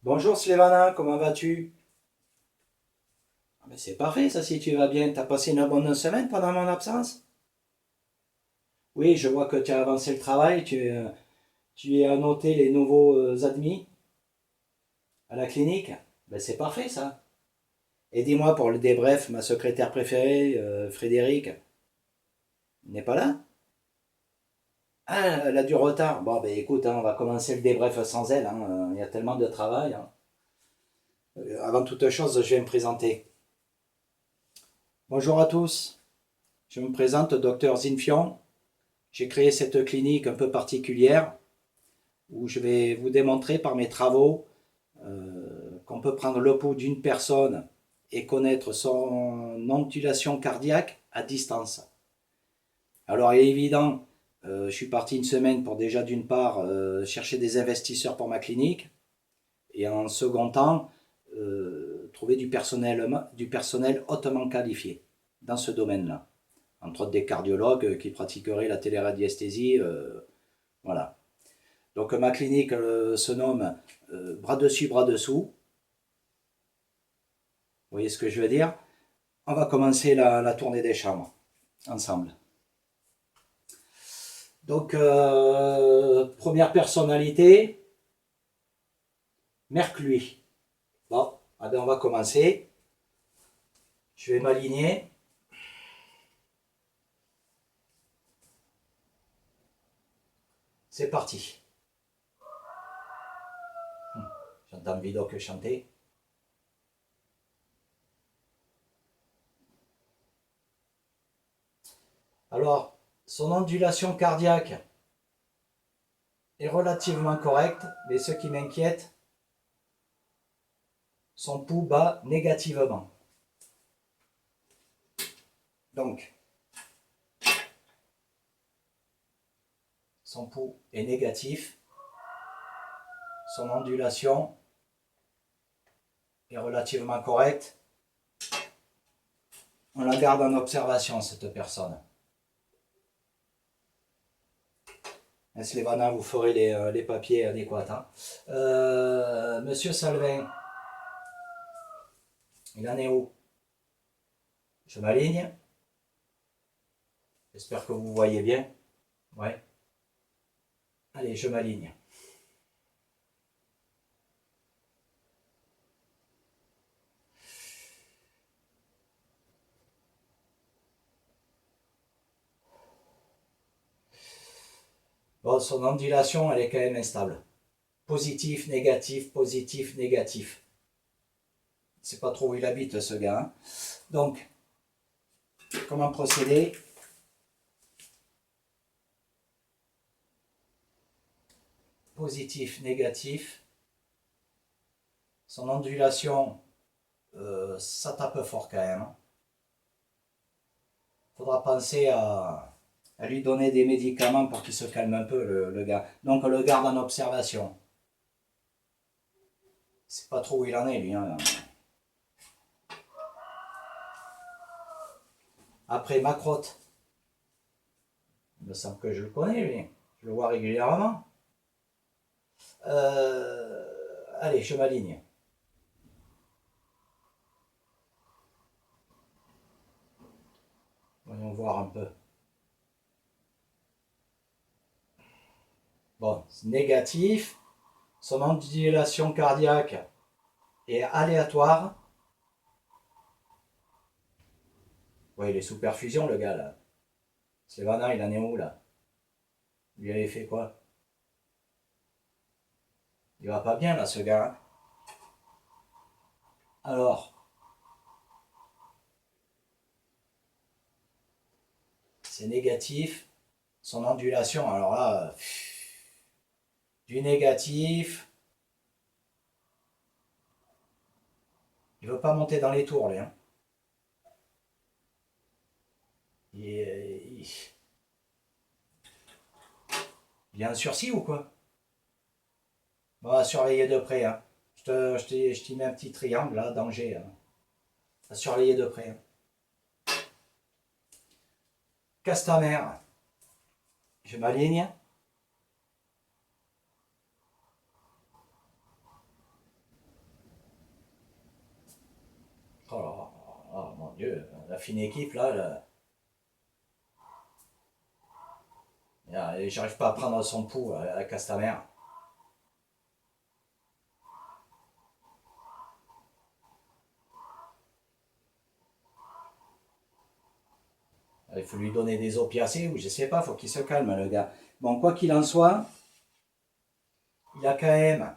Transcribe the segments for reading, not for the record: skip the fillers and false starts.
Bonjour Slevana, comment vas-tu? Ah ben c'est parfait ça si tu vas bien. T'as passé une bonne semaine pendant mon absence? Oui, je vois que tu as avancé le travail, tu as noté les nouveaux admis à la clinique. Ben c'est parfait ça. Et dis-moi pour le débrief, ma secrétaire préférée, Frédéric, n'est pas là? Ah, elle a du retard. Bon ben écoute, hein, on va commencer le débrief sans elle, hein. Il y a tellement de travail, hein. Avant toute chose, je vais me présenter. Bonjour à tous, je me présente, docteur Zinfion. J'ai créé cette clinique un peu particulière où je vais vous démontrer par mes travaux qu'on peut prendre le pouls d'une personne et connaître son ondulation cardiaque à distance. Alors il est évident, je suis parti une semaine pour déjà d'une part chercher des investisseurs pour ma clinique et en second temps trouver du personnel hautement qualifié dans ce domaine-là. Entre autres des cardiologues qui pratiqueraient la téléradiesthésie, voilà. Donc ma clinique se nomme bras dessus, bras dessous. Vous voyez ce que je veux dire? On va commencer la tournée des chambres ensemble. Donc première personnalité, Merclui. Bon, ah ben, on va commencer. Je vais m'aligner. C'est parti. J'entends Vidocq chanter. Alors, son ondulation cardiaque est relativement correcte, mais ce qui m'inquiète, son pouls bat négativement. Donc, son pouls est négatif, son ondulation est relativement correcte. On la garde en observation, cette personne. Slevana, vous ferez les papiers adéquats. Hein. Monsieur Salvin, il en est où? Je m'aligne. J'espère que vous voyez bien. Ouais. Allez, je m'aligne. Bon, son ondulation, elle est quand même instable. Positif, négatif, positif, négatif. C'est pas trop où il habite, ce gars. Hein. Donc, comment procéder? Positif, négatif. Son ondulation, ça tape fort quand même. Faudra penser à lui donner des médicaments pour qu'il se calme un peu, le gars. Donc, on le garde en observation. C'est pas trop où il en est, lui. Hein. Après, Macrotte. Il me semble que je le connais, lui. Je le vois régulièrement. Allez, je m'aligne. Voyons voir un peu. Bon, c'est négatif. Son ondulation cardiaque est aléatoire. Ouais, il est sous perfusion, le gars, là. Slevana, il en est où, là? Lui avait fait quoi? Il va pas bien, là, ce gars. Hein. Alors, c'est négatif. Son ondulation, alors là, du négatif. Il veut pas monter dans les tours, lui. Hein. Il y a un sursis ou quoi? Bon, à surveiller de près. Hein. Je t'y mets un petit triangle, là, danger. Hein. À surveiller de près. Hein. Castaner. Je m'aligne. la fine équipe là, j'arrive pas à prendre son pouls, la casse ta mère. Il faut lui donner des opiacés ou je sais pas, faut qu'il se calme le gars. Bon, quoi qu'il en soit, il a quand même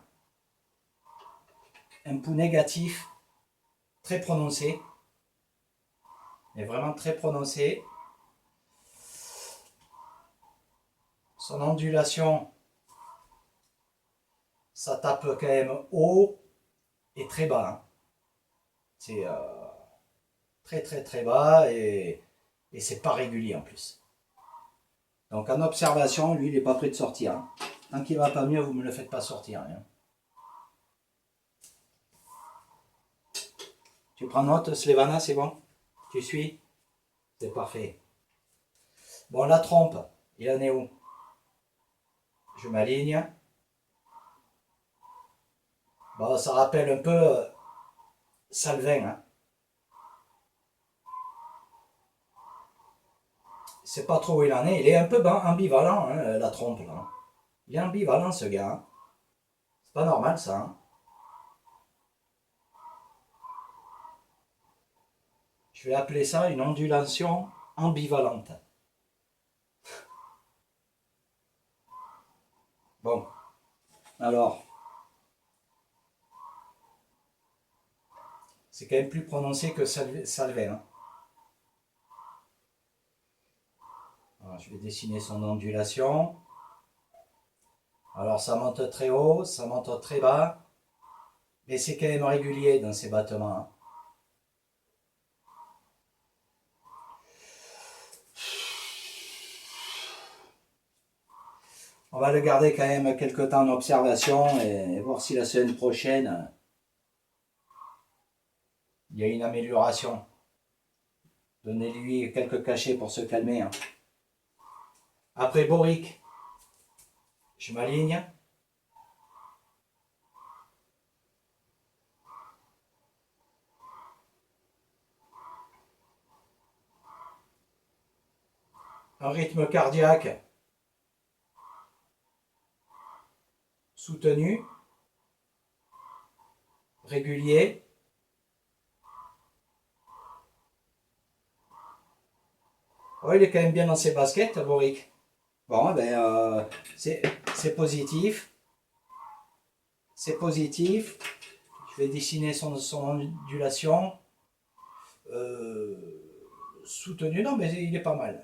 un pouls négatif très prononcé, mais vraiment très prononcé. Son ondulation, ça tape quand même haut et très bas. Hein. C'est très très très bas et c'est pas régulier en plus. Donc en observation, lui il n'est pas prêt de sortir. Hein. Tant qu'il va pas mieux, vous ne me le faites pas sortir. Hein. Tu prends note, Slevana, c'est bon? Tu suis? C'est parfait. Bon, la trompe, il en est où? Je m'aligne. Bon, ça rappelle un peu Salvin. Hein. C'est pas trop où il en est. Il est un peu ambivalent, hein, la trompe. Là. Il est ambivalent, ce gars. Hein. C'est pas normal, ça. Hein. Je vais appeler ça une ondulation ambivalente. Bon. Alors. C'est quand même plus prononcé que Salvin. Hein. Alors, je vais dessiner son ondulation. Alors ça monte très haut, ça monte très bas, mais c'est quand même régulier dans ces battements. Hein. On va le garder quand même quelques temps en observation et voir si la semaine prochaine il y a une amélioration. Donnez-lui quelques cachets pour se calmer. Hein. Après Boric, je m'aligne. Un rythme cardiaque soutenu, régulier. Oh, il est quand même bien dans ses baskets, Boric. Bon, ben, c'est positif. C'est positif. Je vais dessiner son ondulation. Soutenu, non, mais il est pas mal.